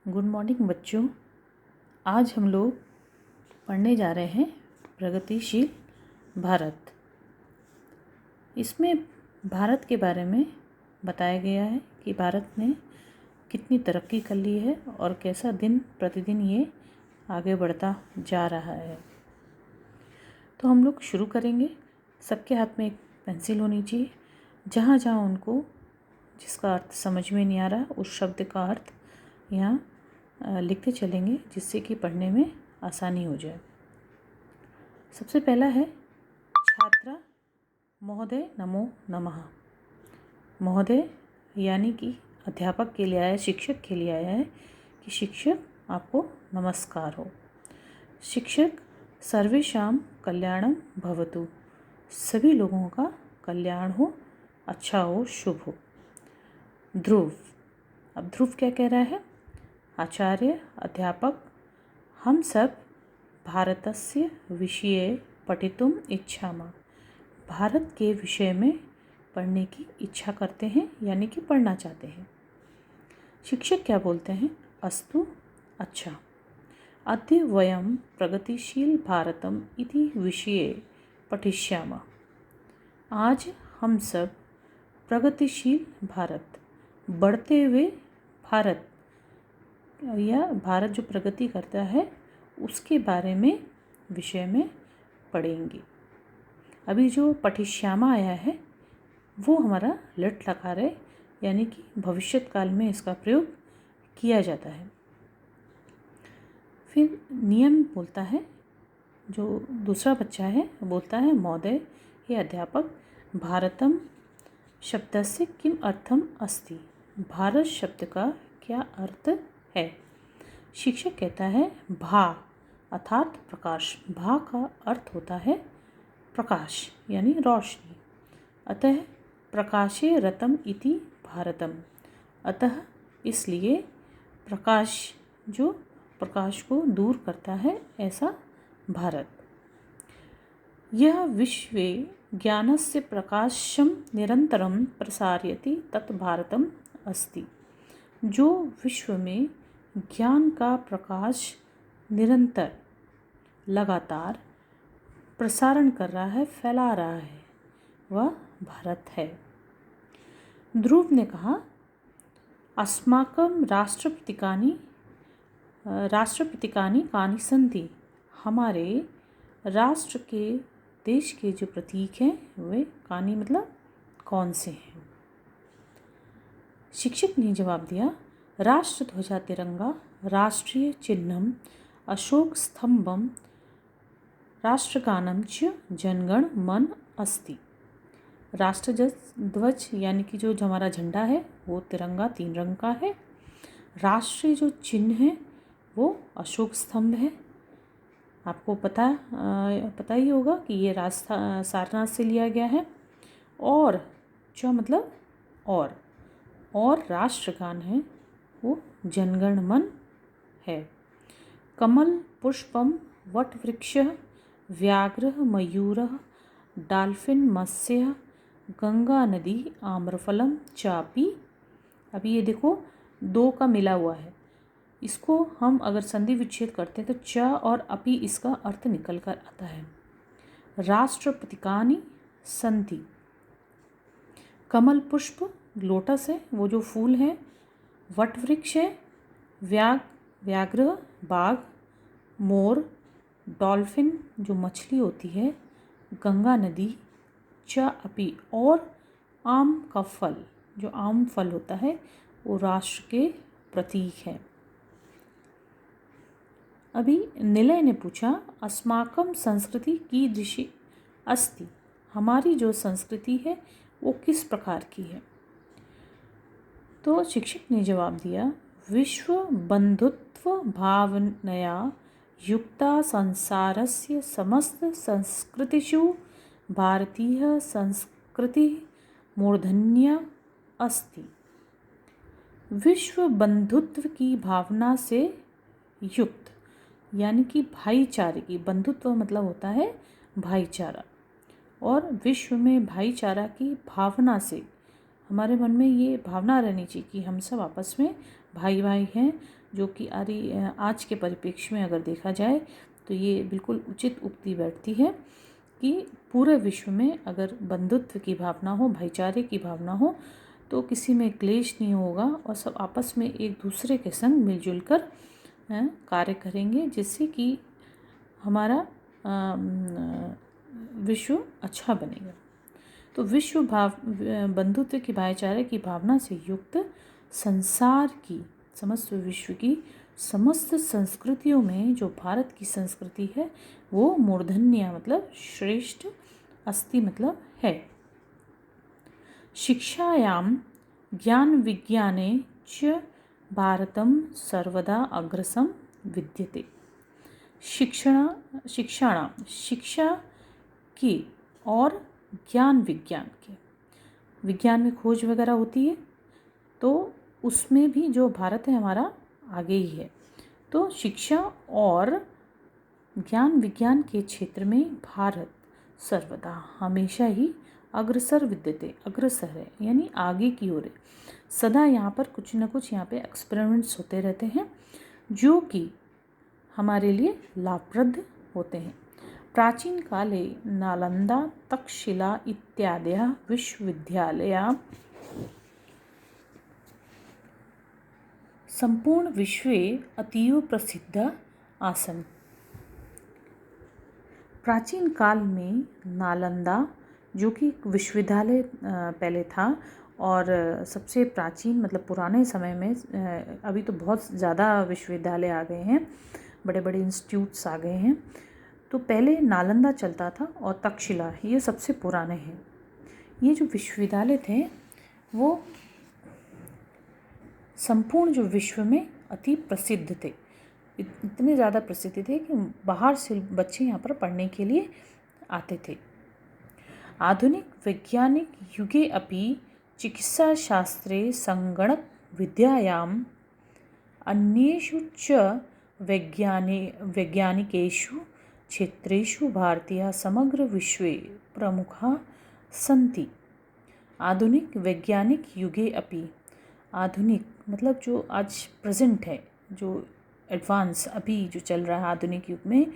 Good morning बच्चों। आज हम लोग पढ़ने जा रहे हैं प्रगतिशील भारत। इसमें भारत के बारे में बताया गया है कि भारत ने कितनी तरक्की कर ली है और कैसा दिन प्रतिदिन ये आगे बढ़ता जा रहा है। तो हम लोग शुरू करेंगे। सबके हाथ में एक पेंसिल होनी चाहिए। जहाँ जहाँ उनको जिसका अर्थ समझ में नहीं आ रहा उस शब्द का अर्थ यहाँ लिखते चलेंगे, जिससे कि पढ़ने में आसानी हो जाए। सबसे पहला है छात्रा महोदय नमो नमः। महोदय यानी कि अध्यापक के लिए आया, शिक्षक के लिए आया है कि शिक्षक आपको नमस्कार हो। शिक्षक सर्वेषां कल्याणं भवतु, सभी लोगों का कल्याण हो, अच्छा हो, शुभ हो। ध्रुव, अब ध्रुव क्या कह रहा है? आचार्य अध्यापक हम सब भारतस्य विषये पठितुम् इच्छामः, भारत के विषय में पढ़ने की इच्छा करते हैं, यानी कि पढ़ना चाहते हैं। शिक्षक क्या बोलते हैं? अस्तु, अच्छा। अद्य वयं प्रगतिशील भारतम् इति विषये पठिष्यामः, आज हम सब प्रगतिशील भारत, बढ़ते हुए भारत या भारत जो प्रगति करता है उसके बारे में विषय में पढ़ेंगे। अभी जो पठिष्यामा आया है वो हमारा लट लकार है, यानी कि भविष्यत काल में इसका प्रयोग किया जाता है। फिर नियम बोलता है, जो दूसरा बच्चा है बोलता है महोदय हे अध्यापक, भारतम शब्दस्य किम अर्थम अस्ति, भारत शब्द का क्या अर्थ है? शिक्षक कहता है भा अर्थात प्रकाश। भा का अर्थ होता है प्रकाश यानी रोशनी। अतः प्रकाशे रतम इति भारतम, अतः इसलिए प्रकाश जो प्रकाश को दूर करता है ऐसा भारत। यह विश्वे ज्ञानस्य प्रकाशम निरंतरम प्रसारयति तत् भारतम अस्ति, जो विश्व में ज्ञान का प्रकाश निरंतर लगातार प्रसारण कर रहा है, फैला रहा है, वह भारत है। ध्रुव ने कहा अस्माकं राष्ट्रप्रतीकानि कानि सन्ति, हमारे राष्ट्र के देश के जो प्रतीक हैं वे कानि मतलब कौन से हैं? शिक्षक ने जवाब दिया राष्ट्रध्वजा तिरंगा, राष्ट्रीय चिन्हम अशोक स्तंभम, राष्ट्रगानम च जनगण मन अस्ति। राष्ट्रध्वज यानी कि जो हमारा झंडा है वो तिरंगा 3 रंग का है। राष्ट्रीय जो चिन्ह है वो अशोक स्तंभ है। आपको पता ही होगा कि ये सारनाथ से लिया गया है। और जो मतलब और राष्ट्रगान है वो जनगण मन है। कमल पुष्पम वटवृक्षः व्याघ्रः मयूरः डाल्फिन मत्स्यः गंगा नदी आम्रफलम चापी। अभी ये देखो 2 का मिला हुआ है, इसको हम अगर संधि विच्छेद करते हैं तो च और अपि इसका अर्थ निकल कर आता है। राष्ट्र प्रतीकानि सन्ति, कमल पुष्प लोटस है वो जो फूल है, वटवृक्ष है, व्याघ्र बाघ, मोर, डॉल्फिन जो मछली होती है, गंगा नदी, च अपि और आम का फल जो आम फल होता है वो राष्ट्र के प्रतीक है। अभी निलय ने पूछा अस्माकं संस्कृति कीदृशी अस्ति, हमारी जो संस्कृति है वो किस प्रकार की है? तो शिक्षक ने जवाब दिया विश्व बंधुत्व भावनया युक्ता संसारस्य समस्त संस्कृतिषु भारतीय संस्कृति मूर्धन्या अस्ति। विश्व बंधुत्व की भावना से युक्त यानी कि भाईचारे की, बंधुत्व मतलब होता है भाईचारा, और विश्व में भाईचारा की भावना से हमारे मन में ये भावना रहनी चाहिए कि हम सब आपस में भाई भाई हैं, जो कि आज के परिप्रेक्ष्य में अगर देखा जाए तो ये बिल्कुल उचित उक्ति बैठती है कि पूरे विश्व में अगर बंधुत्व की भावना हो, भाईचारे की भावना हो, तो किसी में क्लेश नहीं होगा और सब आपस में एक दूसरे के संग मिलजुल कर कार्य करेंगे, जिससे कि हमारा विश्व अच्छा बनेगा। तो विश्व बंधुत्व की, भाईचारे की भावना से युक्त संसार की, समस्त विश्व की समस्त संस्कृतियों में जो भारत की संस्कृति है वो मूर्धन्य मतलब श्रेष्ठ, अस्ति मतलब है। शिक्षायां ज्ञान विज्ञाने च भारतं सर्वदा अग्रसं विद्यते। शिक्षा की और ज्ञान विज्ञान के, विज्ञान में खोज वगैरह होती है तो उसमें भी जो भारत है हमारा आगे ही है। तो शिक्षा और ज्ञान विज्ञान के क्षेत्र में भारत सर्वदा हमेशा ही अग्रसर विद्यते, अग्रसर है यानी आगे की ओर है। सदा यहाँ पर कुछ न कुछ यहाँ पे एक्सपेरिमेंट्स होते रहते हैं जो कि हमारे लिए लाभप्रद होते हैं। प्राचीन काले नालंदा, तक्षशिला इत्यादयः विश्वविद्यालयाः संपूर्ण विश्वे अतीव प्रसिद्ध आसन। प्राचीन काल में नालंदा, जो कि विश्वविद्यालय पहले था और सबसे प्राचीन मतलब पुराने समय में, अभी तो बहुत ज़्यादा विश्वविद्यालय आ गए हैं, बड़े बड़े इंस्टीट्यूट्स आ गए हैं, तो पहले नालंदा चलता था और तक्षशिला, ये सबसे पुराने हैं। ये जो विश्वविद्यालय थे वो संपूर्ण जो विश्व में अति प्रसिद्ध थे, इतने ज़्यादा प्रसिद्ध थे कि बाहर से बच्चे यहाँ पर पढ़ने के लिए आते थे। आधुनिक वैज्ञानिक युगे अपि चिकित्साशास्त्रे संगणक विद्यायाम् अन्येषु च वैज्ञानिकेषु क्षेत्रेषु भारतीयाः समग्र विश्वे प्रमुखाः सन्ति। आधुनिक वैज्ञानिक युगे अपि, आधुनिक मतलब जो आज प्रेजेंट है, जो एडवांस अभी जो चल रहा है आधुनिक युग में,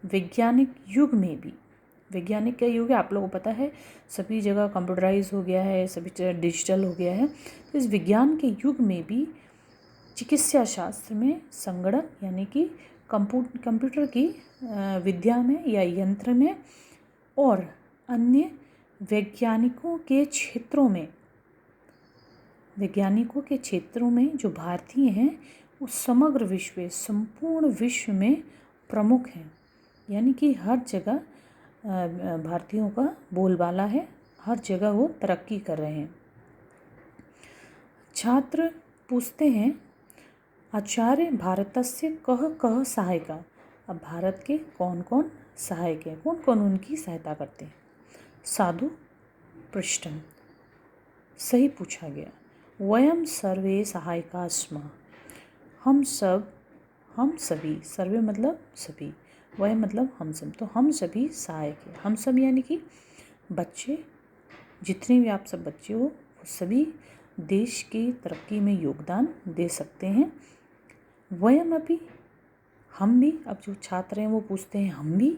वैज्ञानिक युग में भी, वैज्ञानिक का युग है आप लोगों को पता है, सभी जगह कंप्यूटराइज हो गया है, सभी जगह डिजिटल हो गया है। तो इस विज्ञान के युग में भी चिकित्सा शास्त्र में संगणक यानी कि कंप्यूटर की विद्या में या यंत्र में और अन्य वैज्ञानिकों के क्षेत्रों में जो भारतीय हैं वो समग्र विश्व, संपूर्ण विश्व में प्रमुख हैं, यानी कि हर जगह भारतीयों का बोलबाला है, हर जगह वो तरक्की कर रहे हैं। छात्र पूछते हैं आचार्य भारतस्य कः कः सहायका, अब भारत के कौन कौन सहायक हैं, कौन कौन उनकी सहायता करते हैं। साधु पृष्ठम, सही पूछा गया। वयम सर्वे सहायका स्म, हम सभी, सर्वे मतलब सभी, वह मतलब हम सब, तो हम सभी सहायक हैं। हम सब यानी कि बच्चे, जितने भी आप सब बच्चे हो वो सभी देश की तरक्की में योगदान दे सकते हैं। वयम अपि, हम भी, अब जो छात्र हैं वो पूछते हैं हम भी,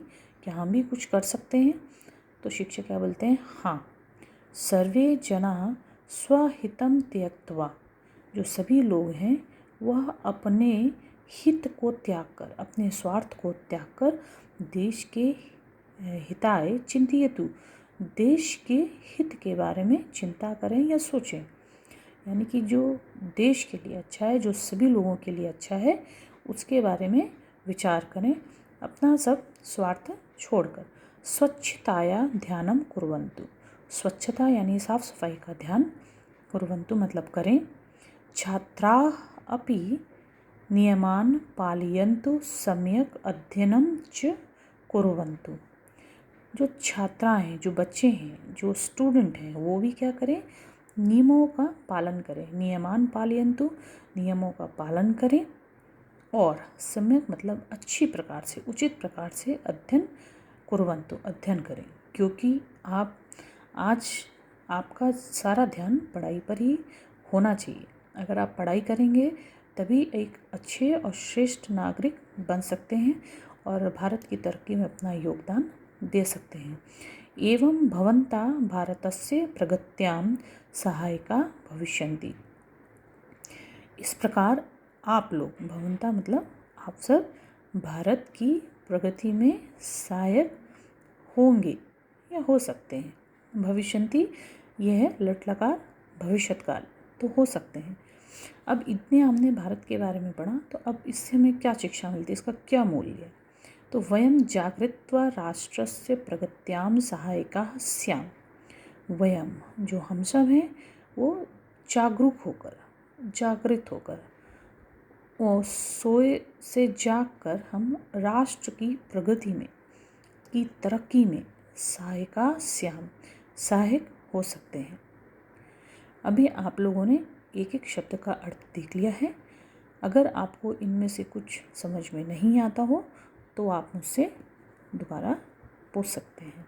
क्या हम भी कुछ कर सकते हैं, तो शिक्षक क्या बोलते हैं, हाँ। सर्वे जनाः स्वहितं त्यक्त्वा, जो सभी लोग हैं वह अपने हित को त्याग कर, अपने स्वार्थ को त्याग कर देश के हिताय चिंतयतु, देश के हित के बारे में चिंता करें या सोचें, यानी कि जो देश के लिए अच्छा है, जो सभी लोगों के लिए अच्छा है, उसके बारे में विचार करें, अपना सब स्वार्थ छोड़कर। स्वच्छताया ध्यानम कुर्वन्तु, स्वच्छता यानी साफ सफाई का ध्यान, कुर्वन्तु मतलब करें। छात्राः अपि नियमान् पालयन्तु सम्यक् अध्ययनं च कुर्वन्तु, जो छात्राएं हैं, जो बच्चे हैं, जो स्टूडेंट हैं, वो भी क्या करें, नियमों का पालन करें। नियमान पालयन्तु, नियमों का पालन करें और सम्यक मतलब अच्छी प्रकार से, उचित प्रकार से अध्ययन कुर्वन्तु, अध्ययन करें, क्योंकि आज आपका सारा ध्यान पढ़ाई पर ही होना चाहिए। अगर आप पढ़ाई करेंगे तभी एक अच्छे और श्रेष्ठ नागरिक बन सकते हैं और भारत की तरक्की में अपना योगदान दे सकते हैं। एवं भवन्ता भारतस्य प्रगत्यां सहायका भविष्यन्ति। इस प्रकार आप लोग, भवन्ता मतलब आप सब, भारत की प्रगति में सहायक होंगे या हो सकते हैं। भविष्यन्ति यह है लट्लकार भविष्यत्काल, तो हो सकते हैं। अब इतने हमने भारत के बारे में पढ़ा, तो अब इससे हमें क्या शिक्षा मिलती है, इसका क्या मूल्य है? तो वयं जागृत्वा राष्ट्रस्य प्रगत्यां सहायकाः स्याम। वयं जो हम सब हैं वो जागरूक होकर, जागृत होकर और सोए से जाग कर हम राष्ट्र की प्रगति में, की तरक्की में सहायका स्याम, सहायक हो सकते हैं। अभी आप लोगों ने एक एक शब्द का अर्थ देख लिया है। अगर आपको इनमें से कुछ समझ में नहीं आता हो तो आप मुझसे दोबारा पूछ सकते हैं।